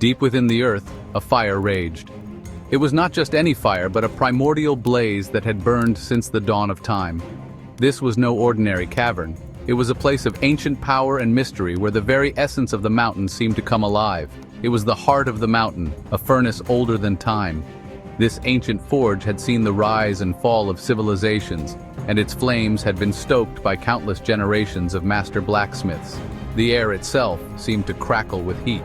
Deep within the earth, a fire raged. It was not just any fire, but a primordial blaze that had burned since the dawn of time. This was no ordinary cavern. It was a place of ancient power and mystery where the very essence of the mountain seemed to come alive. It was the heart of the mountain, a furnace older than time. This ancient forge had seen the rise and fall of civilizations, and its flames had been stoked by countless generations of master blacksmiths. The air itself seemed to crackle with heat.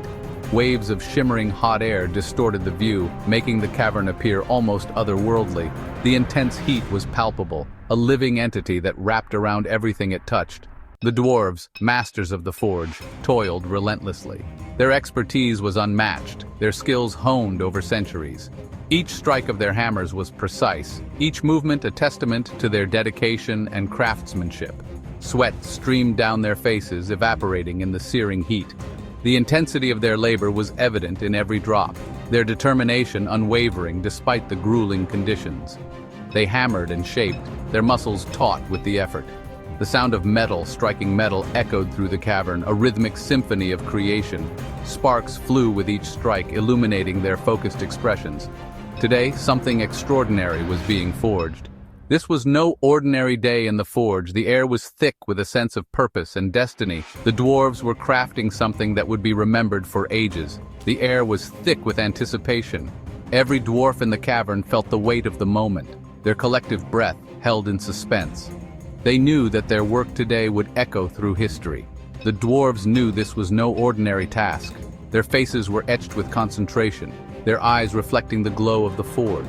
Waves of shimmering hot air distorted the view, making the cavern appear almost otherworldly. The intense heat was palpable, a living entity that wrapped around everything it touched. The dwarves, masters of the forge, toiled relentlessly. Their expertise was unmatched, their skills honed over centuries. Each strike of their hammers was precise, each movement a testament to their dedication and craftsmanship. Sweat streamed down their faces, evaporating in the searing heat. The intensity of their labor was evident in every drop, their determination unwavering despite the grueling conditions. They hammered and shaped, their muscles taut with the effort. The sound of metal striking metal echoed through the cavern, a rhythmic symphony of creation. Sparks flew with each strike, illuminating their focused expressions. Today, something extraordinary was being forged. This was no ordinary day in the forge. The air was thick with a sense of purpose and destiny. The dwarves were crafting something that would be remembered for ages. The air was thick with anticipation. Every dwarf in the cavern felt the weight of the moment, their collective breath held in suspense. They knew that their work today would echo through history. The dwarves knew this was no ordinary task. Their faces were etched with concentration, their eyes reflecting the glow of the forge.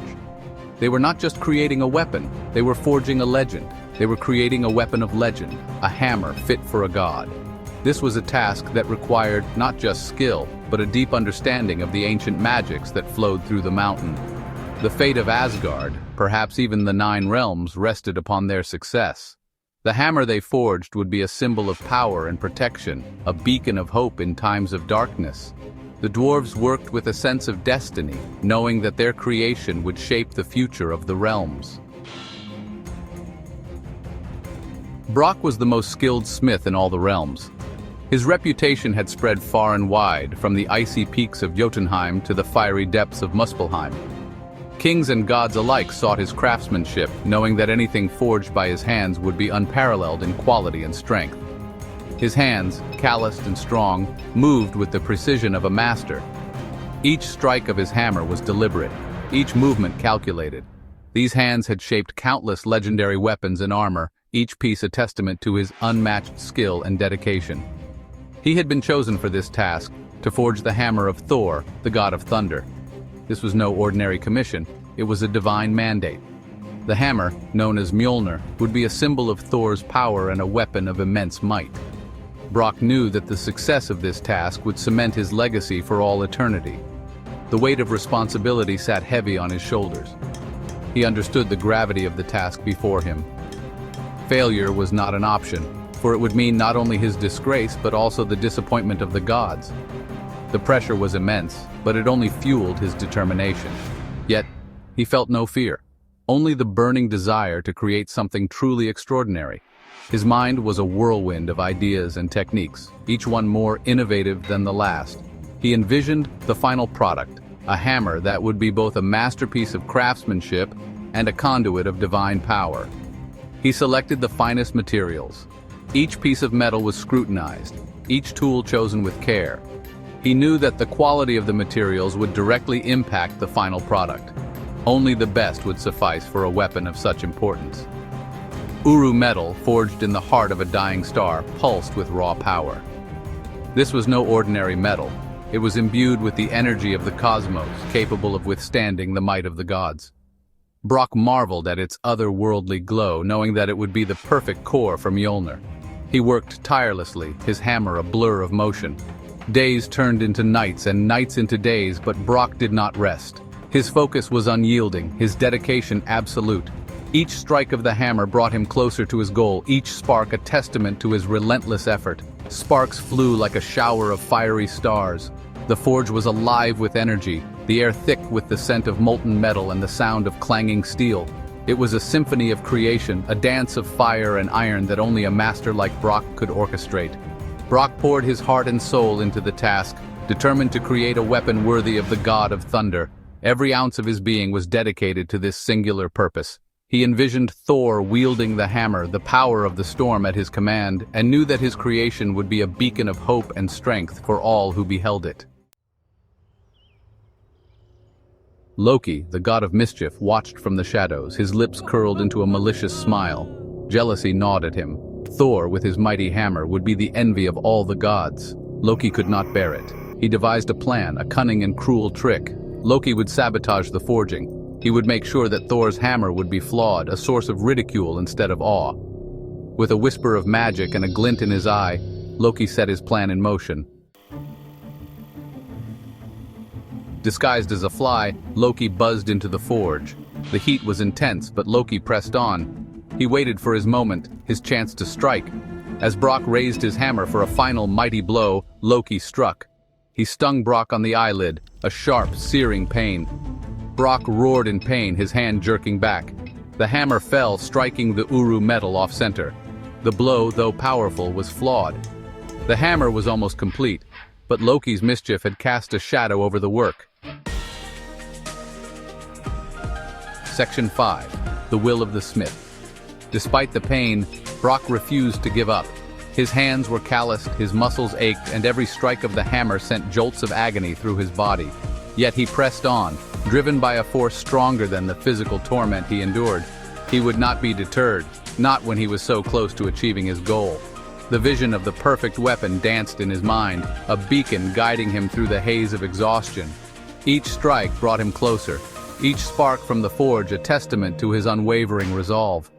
They were not just creating a weapon, they were forging a legend. They were creating a weapon of legend, a hammer fit for a god. This was a task that required not just skill, but a deep understanding of the ancient magics that flowed through the mountain. The fate of Asgard, perhaps even the 9 realms, rested upon their success. The hammer they forged would be a symbol of power and protection, a beacon of hope in times of darkness. The dwarves worked with a sense of destiny, knowing that their creation would shape the future of the realms. Brock was the most skilled smith in all the realms. His reputation had spread far and wide, from the icy peaks of Jotunheim to the fiery depths of Muspelheim. Kings and gods alike sought his craftsmanship, knowing that anything forged by his hands would be unparalleled in quality and strength. His hands, calloused and strong, moved with the precision of a master. Each strike of his hammer was deliberate, each movement calculated. These hands had shaped countless legendary weapons and armor, each piece a testament to his unmatched skill and dedication. He had been chosen for this task, to forge the hammer of Thor, the god of thunder. This was no ordinary commission, it was a divine mandate. The hammer, known as Mjolnir, would be a symbol of Thor's power and a weapon of immense might. Brock knew that the success of this task would cement his legacy for all eternity. The weight of responsibility sat heavy on his shoulders. He understood the gravity of the task before him. Failure was not an option, for it would mean not only his disgrace but also the disappointment of the gods. The pressure was immense, but it only fueled his determination. Yet, he felt no fear, only the burning desire to create something truly extraordinary. His mind was a whirlwind of ideas and techniques, each one more innovative than the last. He envisioned the final product, a hammer that would be both a masterpiece of craftsmanship and a conduit of divine power. He selected the finest materials. Each piece of metal was scrutinized, each tool chosen with care. He knew that the quality of the materials would directly impact the final product. Only the best would suffice for a weapon of such importance. Uru metal, forged in the heart of a dying star, pulsed with raw power. This was no ordinary metal. It was imbued with the energy of the cosmos, capable of withstanding the might of the gods. Brock marveled at its otherworldly glow, knowing that it would be the perfect core for Mjolnir. He worked tirelessly, his hammer a blur of motion. Days turned into nights and nights into days, but Brock did not rest. His focus was unyielding, his dedication absolute. Each strike of the hammer brought him closer to his goal, each spark a testament to his relentless effort. Sparks flew like a shower of fiery stars. The forge was alive with energy, the air thick with the scent of molten metal and the sound of clanging steel. It was a symphony of creation, a dance of fire and iron that only a master like Brock could orchestrate. Brock poured his heart and soul into the task, determined to create a weapon worthy of the god of thunder. Every ounce of his being was dedicated to this singular purpose. He envisioned Thor wielding the hammer, the power of the storm at his command, and knew that his creation would be a beacon of hope and strength for all who beheld it. Loki, the god of mischief, watched from the shadows, his lips curled into a malicious smile. Jealousy gnawed at him. Thor, with his mighty hammer, would be the envy of all the gods. Loki could not bear it. He devised a plan, a cunning and cruel trick. Loki would sabotage the forging. He would make sure that Thor's hammer would be flawed, a source of ridicule instead of awe. With a whisper of magic and a glint in his eye, Loki set his plan in motion. Disguised as a fly, Loki buzzed into the forge. The heat was intense, but Loki pressed on. He waited for his moment, his chance to strike. As Brock raised his hammer for a final mighty blow, Loki struck. He stung Brock on the eyelid, a sharp, searing pain. Brock roared in pain, his hand jerking back. The hammer fell, striking the Uru metal off-center. The blow, though powerful, was flawed. The hammer was almost complete, but Loki's mischief had cast a shadow over the work. Section 5. The Will of the Smith. Despite the pain, Brock refused to give up. His hands were calloused, his muscles ached, and every strike of the hammer sent jolts of agony through his body. Yet he pressed on, driven by a force stronger than the physical torment he endured. He would not be deterred, not when he was so close to achieving his goal. The vision of the perfect weapon danced in his mind, a beacon guiding him through the haze of exhaustion. Each strike brought him closer, each spark from the forge a testament to his unwavering resolve.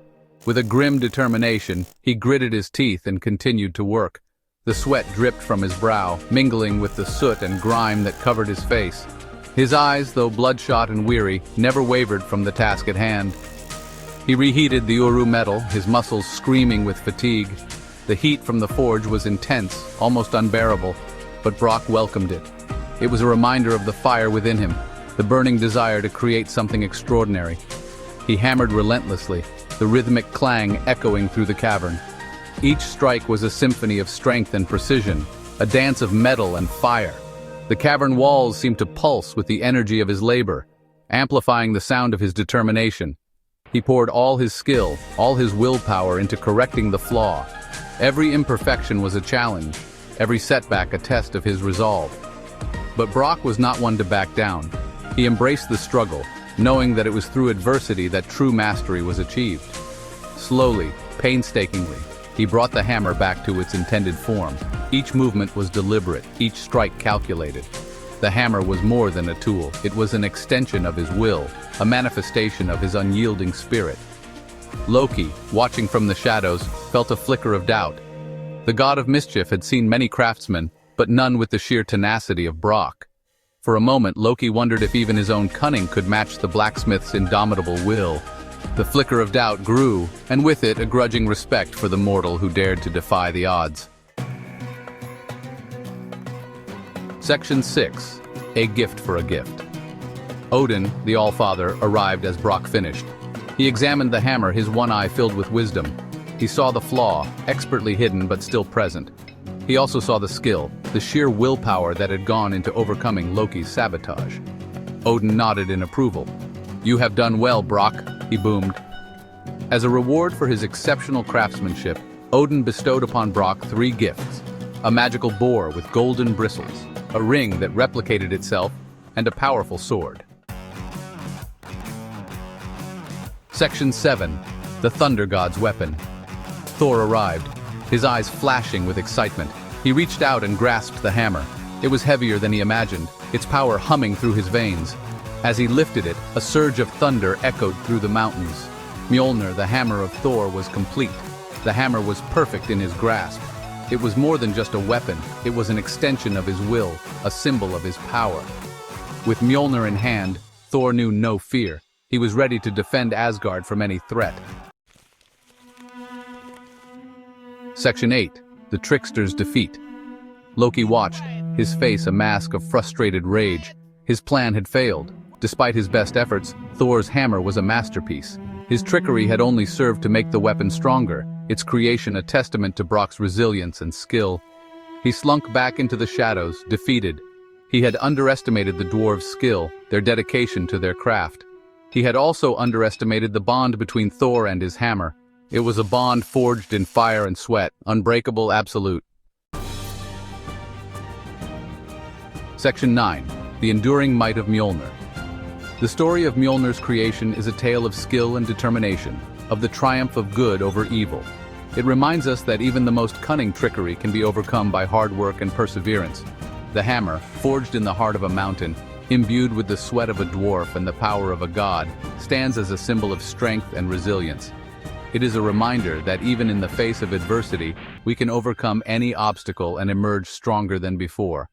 With a grim determination, he gritted his teeth and continued to work. The sweat dripped from his brow, mingling with the soot and grime that covered his face. His eyes, though bloodshot and weary, never wavered from the task at hand. He reheated the Uru metal, his muscles screaming with fatigue. The heat from the forge was intense, almost unbearable, but Brock welcomed it. It was a reminder of the fire within him, the burning desire to create something extraordinary. He hammered relentlessly, the rhythmic clang echoing through the cavern. Each strike was a symphony of strength and precision, a dance of metal and fire. The cavern walls seemed to pulse with the energy of his labor, amplifying the sound of his determination. He poured all his skill, all his willpower into correcting the flaw. Every imperfection was a challenge, every setback a test of his resolve. But Brock was not one to back down. He embraced the struggle, knowing that it was through adversity that true mastery was achieved. Slowly, painstakingly, he brought the hammer back to its intended form. Each movement was deliberate, each strike calculated. The hammer was more than a tool. It was an extension of his will, a manifestation of his unyielding spirit. Loki, watching from the shadows, felt a flicker of doubt. The god of mischief had seen many craftsmen, but none with the sheer tenacity of Brock. For a moment, Loki wondered if even his own cunning could match the blacksmith's indomitable will. The flicker of doubt grew, and with it a grudging respect for the mortal who dared to defy the odds. Section 6. A Gift for a Gift. Odin, the Allfather, arrived as Brock finished. He examined the hammer, his one eye filled with wisdom. He saw the flaw, expertly hidden but still present. He also saw the skill, the sheer willpower that had gone into overcoming Loki's sabotage. Odin nodded in approval. "You have done well, Brock," he boomed. As a reward for his exceptional craftsmanship, Odin bestowed upon Brock 3 gifts: a magical boar with golden bristles, a ring that replicated itself, and a powerful sword. Section 7. The Thunder God's Weapon. Thor arrived, his eyes flashing with excitement. He reached out and grasped the hammer. It was heavier than he imagined, its power humming through his veins. As he lifted it, a surge of thunder echoed through the mountains. Mjolnir, the hammer of Thor, was complete. The hammer was perfect in his grasp. It was more than just a weapon, it was an extension of his will, a symbol of his power. With Mjolnir in hand, Thor knew no fear. He was ready to defend Asgard from any threat. Section 8. The Trickster's Defeat. Loki watched, his face a mask of frustrated rage. His plan had failed. Despite his best efforts, Thor's hammer was a masterpiece. His trickery had only served to make the weapon stronger, its creation a testament to Brock's resilience and skill. He slunk back into the shadows, defeated, He had underestimated the dwarves' skill, their dedication to their craft. He had also underestimated the bond between Thor and his hammer. It was a bond forged in fire and sweat, unbreakable, absolute. Section 9. The Enduring Might of Mjolnir. The story of Mjolnir's creation is a tale of skill and determination, of the triumph of good over evil. It reminds us that even the most cunning trickery can be overcome by hard work and perseverance. The hammer, forged in the heart of a mountain, imbued with the sweat of a dwarf and the power of a god, stands as a symbol of strength and resilience. It is a reminder that even in the face of adversity, we can overcome any obstacle and emerge stronger than before.